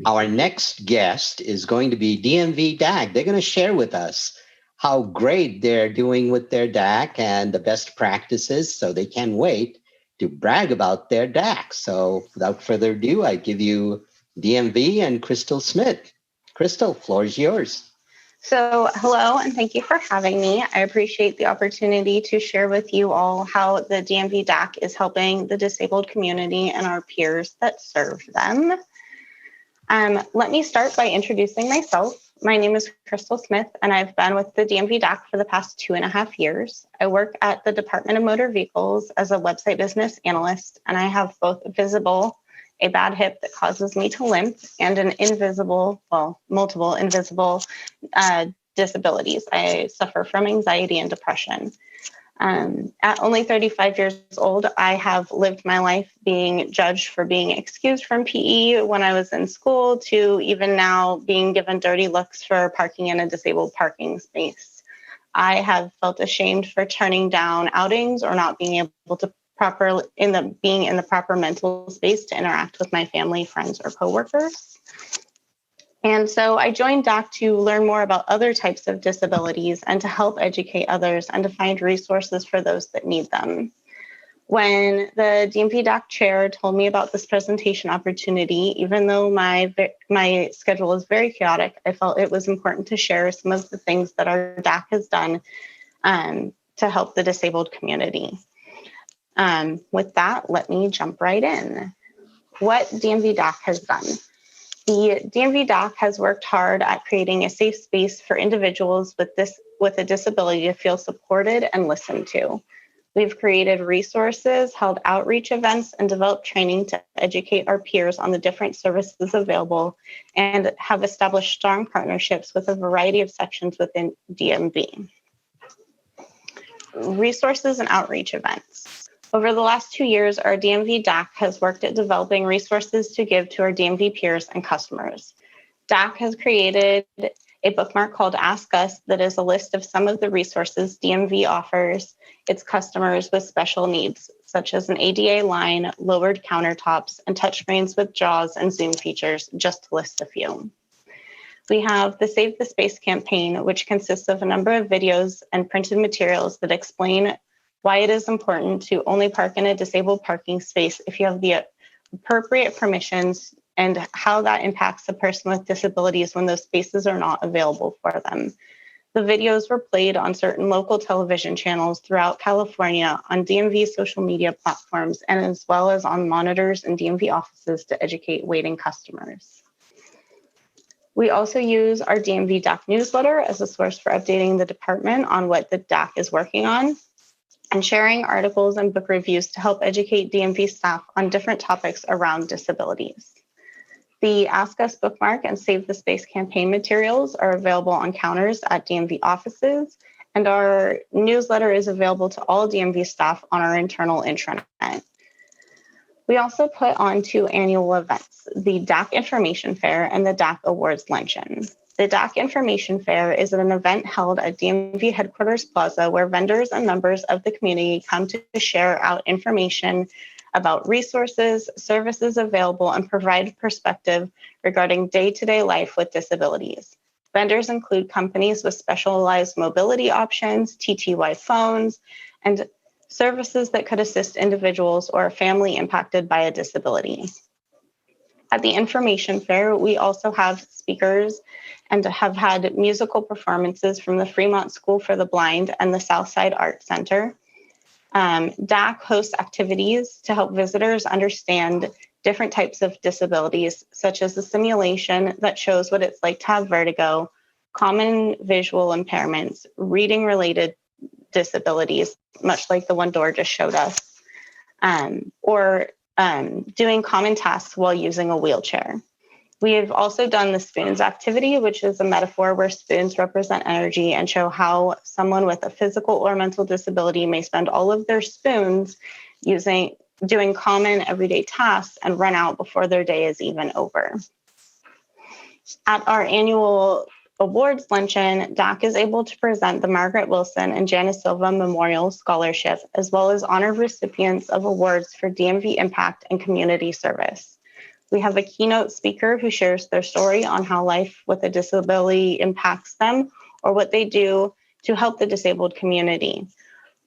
Our next guest is going to be DMV-DAC. They're going to share with us how great they're doing with their DAC and the best practices, so they can't wait to brag about their DAC. So without further ado, I give you DMV and Crystal Smith. Crystal, floor is yours. So, hello, and thank you for having me. I appreciate the opportunity to share with you all how the DMV-DAC is helping the disabled community and our peers that serve them. Let me start by introducing myself. My name is Crystal Smith, and I've been with the DMV-DAC for the past 2.5 years. I work at the Department of Motor Vehicles as a website business analyst, and I have both visible, a bad hip that causes me to limp, and multiple invisible disabilities. I suffer from anxiety and depression. At only 35 years old, I have lived my life being judged for being excused from PE when I was in school, to even now being given dirty looks for parking in a disabled parking space. I have felt ashamed for turning down outings or not being able to being in the proper mental space to interact with my family, friends, or coworkers. And so I joined DAC to learn more about other types of disabilities and to help educate others and to find resources for those that need them. When the DMV-DAC chair told me about this presentation opportunity, even though my schedule is very chaotic, I felt it was important to share some of the things that our DAC has done to help the disabled community. With that, let me jump right in. What DMV-DAC has done. The DMV-DAC has worked hard at creating a safe space for individuals with a disability to feel supported and listened to. We've created resources, held outreach events, and developed training to educate our peers on the different services available, and have established strong partnerships with a variety of sections within DMV. Resources and outreach events. Over the last 2 years, our DMV-DAC has worked at developing resources to give to our DMV peers and customers. DAC has created a bookmark called Ask Us that is a list of some of the resources DMV offers its customers with special needs, such as an ADA line, lowered countertops, and touchscreens with JAWS and Zoom features, just to list a few. We have the Save the Space campaign, which consists of a number of videos and printed materials that explain why it is important to only park in a disabled parking space if you have the appropriate permissions, and how that impacts a person with disabilities when those spaces are not available for them. The videos were played on certain local television channels throughout California, on DMV social media platforms, and as well as on monitors in DMV offices to educate waiting customers. We also use our DMV-DAC newsletter as a source for updating the department on what the DAC is working on, and sharing articles and book reviews to help educate DMV staff on different topics around disabilities. The Ask Us bookmark and Save the Space campaign materials are available on counters at DMV offices, and our newsletter is available to all DMV staff on our internal intranet. We also put on 2 annual events, the DAC Information Fair and the DAC Awards Luncheon. The DAC Information Fair is an event held at DMV Headquarters Plaza where vendors and members of the community come to share out information about resources, services available, and provide perspective regarding day-to-day life with disabilities. Vendors include companies with specialized mobility options, TTY phones, and services that could assist individuals or a family impacted by a disability. At the Information Fair, we also have speakers and have had musical performances from the Fremont School for the Blind and the Southside Art Center. DAC hosts activities to help visitors understand different types of disabilities, such as a simulation that shows what it's like to have vertigo, common visual impairments, reading-related disabilities, much like the one Dora just showed us, or doing common tasks while using a wheelchair. We have also done the spoons activity, which is a metaphor where spoons represent energy and show how someone with a physical or mental disability may spend all of their spoons doing common everyday tasks and run out before their day is even over. At our annual awards luncheon, DAC is able to present the Margaret Wilson and Janice Silva Memorial Scholarship, as well as honor recipients of awards for DMV impact and community service. We have a keynote speaker who shares their story on how life with a disability impacts them or what they do to help the disabled community.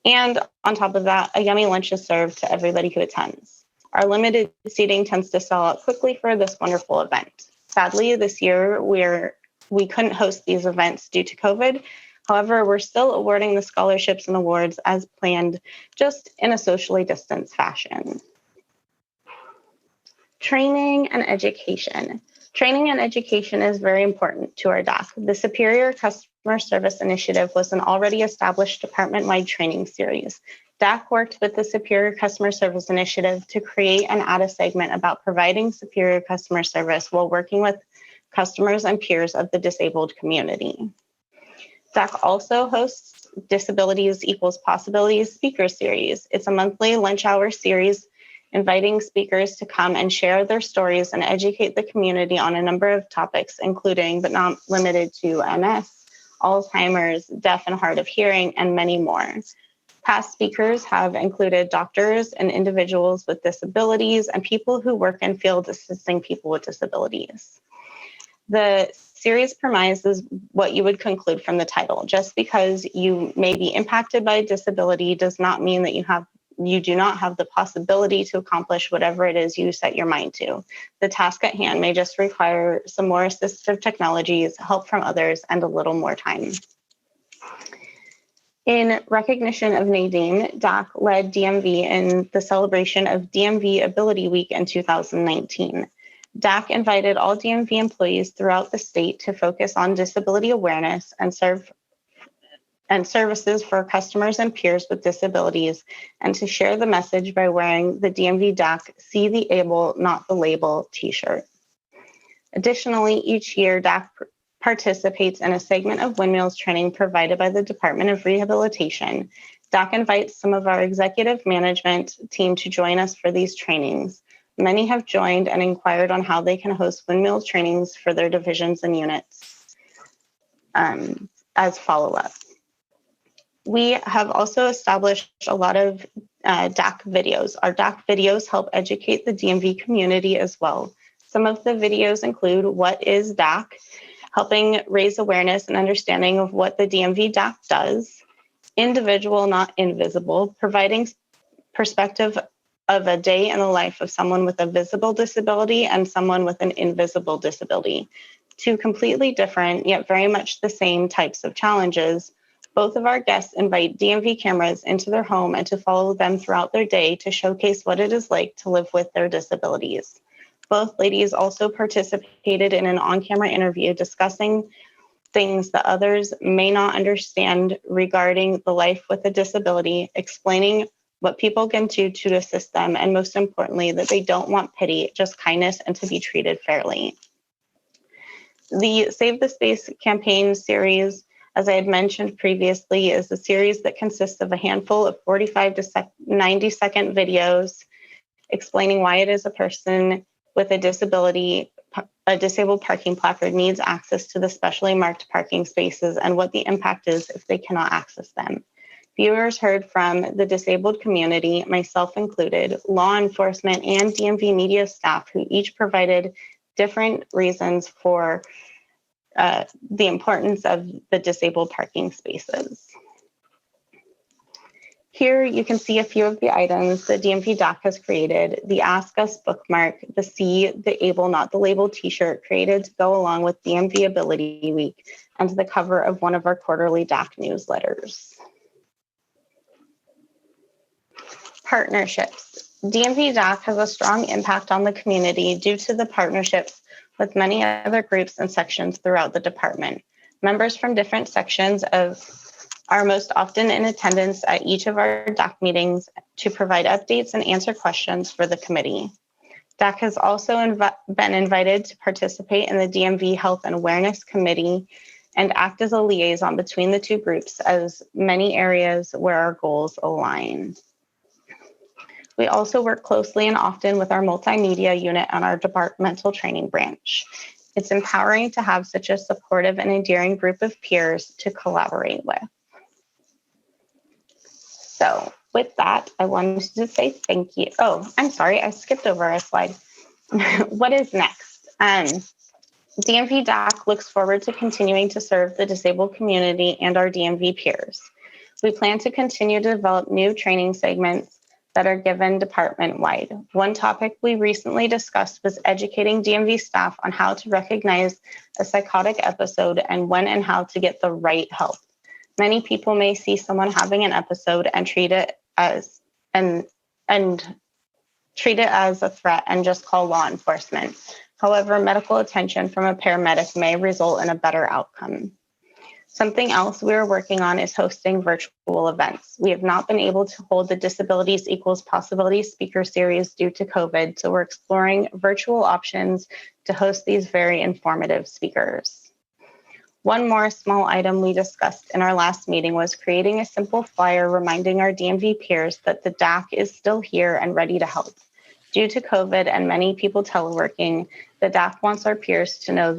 And on top of that, a yummy lunch is served to everybody who attends. Our limited seating tends to sell out quickly for this wonderful event. Sadly, this year we couldn't host these events due to COVID. However, we're still awarding the scholarships and awards as planned, just in a socially distanced fashion. Training and education. Training and education is very important to our DAC. The Superior Customer Service Initiative was an already established department-wide training series. DAC worked with the Superior Customer Service Initiative to create and add a segment about providing superior customer service while working with customers and peers of the disabled community. DAC also hosts Disabilities Equals Possibilities Speaker Series. It's a monthly lunch hour series inviting speakers to come and share their stories and educate the community on a number of topics, including but not limited to MS, Alzheimer's, deaf and hard of hearing, and many more. Past speakers have included doctors and individuals with disabilities and people who work in fields assisting people with disabilities. The series premises what you would conclude from the title. Just because you may be impacted by a disability does not mean that you do not have the possibility to accomplish whatever it is you set your mind to. The task at hand may just require some more assistive technologies, help from others, and a little more time. In recognition of Nadine, DAC led DMV in the celebration of DMV Ability Week in 2019. DAC invited all DMV employees throughout the state to focus on disability awareness and services for customers and peers with disabilities, and to share the message by wearing the Dmv-Dac See the Able, Not the Label t-shirt. Additionally, each year DAC participates in a segment of windmills training provided by the Department of Rehabilitation. DAC invites some of our executive management team to join us for these trainings. Many have joined and inquired on how they can host windmill trainings for their divisions and units as follow-up. We have also established a lot of DAC videos. Our DAC videos help educate the DMV community as well. Some of the videos include What is DAC, helping raise awareness and understanding of what the Dmv-Dac does, Individual, Not Invisible, providing perspective of a day in the life of someone with a visible disability and someone with an invisible disability. Two completely different, yet very much the same types of challenges. Both of our guests invite DMV cameras into their home and to follow them throughout their day to showcase what it is like to live with their disabilities. Both ladies also participated in an on-camera interview discussing things that others may not understand regarding the life with a disability, explaining what people can do to assist them, and most importantly, that they don't want pity, just kindness and to be treated fairly. The Save the Space campaign series, as I had mentioned previously, is a series that consists of a handful of 45 to 90-second videos explaining why it is a person with a disability, a disabled parking placard needs access to the specially marked parking spaces and what the impact is if they cannot access them. Viewers heard from the disabled community, myself included, law enforcement, and DMV media staff who each provided different reasons for the importance of the disabled parking spaces. Here you can see a few of the items the Dmv-Dac has created. The Ask Us bookmark, the See the Able, Not the Label t-shirt created to go along with DMV Ability Week, and the cover of one of our quarterly DAC newsletters. Partnerships. Dmv-Dac has a strong impact on the community due to the partnerships with many other groups and sections throughout the department. Members from different sections are most often in attendance at each of our DAC meetings to provide updates and answer questions for the committee. DAC has also been invited to participate in the DMV Health and Awareness Committee and act as a liaison between the two groups as many areas where our goals align. We also work closely and often with our multimedia unit and our departmental training branch. It's empowering to have such a supportive and endearing group of peers to collaborate with. So with that, I wanted to say thank you. Oh, I'm sorry, I skipped over a slide. What is next? DMV-DAC looks forward to continuing to serve the disabled community and our DMV peers. We plan to continue to develop new training segments that are given department-wide. One topic we recently discussed was educating DMV staff on how to recognize a psychotic episode and when and how to get the right help. Many people may see someone having an episode and treat it as a threat and just call law enforcement. However, medical attention from a paramedic may result in a better outcome. Something else we are working on is hosting virtual events. We have not been able to hold the Disabilities Equals Possibilities speaker series due to COVID, so we're exploring virtual options to host these very informative speakers. One more small item we discussed in our last meeting was creating a simple flyer reminding our DMV peers that the DAC is still here and ready to help. Due to COVID and many people teleworking, the DAC wants our peers to know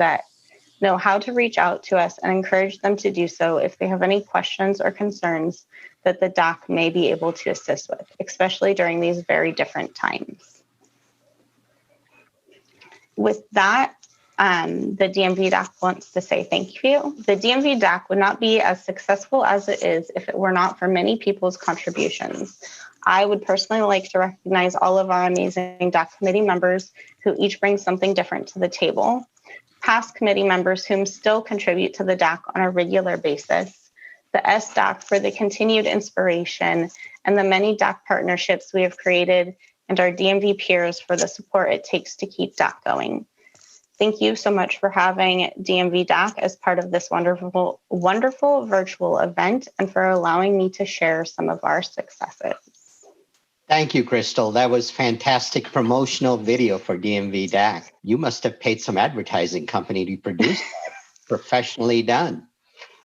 how to reach out to us and encourage them to do so if they have any questions or concerns that the DAC may be able to assist with, especially during these very different times. With that, the DMV-DAC wants to say thank you. The DMV-DAC would not be as successful as it is if it were not for many people's contributions. I would personally like to recognize all of our amazing DAC committee members who each bring something different to the table, past committee members whom still contribute to the DAC on a regular basis, the SDAC for the continued inspiration, and the many DAC partnerships we have created, and our DMV peers for the support it takes to keep DAC going. Thank you so much for having DMV-DAC as part of this wonderful virtual event and for allowing me to share some of our successes. Thank you, Crystal. That was fantastic promotional video for DMV-DAC. You must have paid some advertising company to produce that. Professionally done.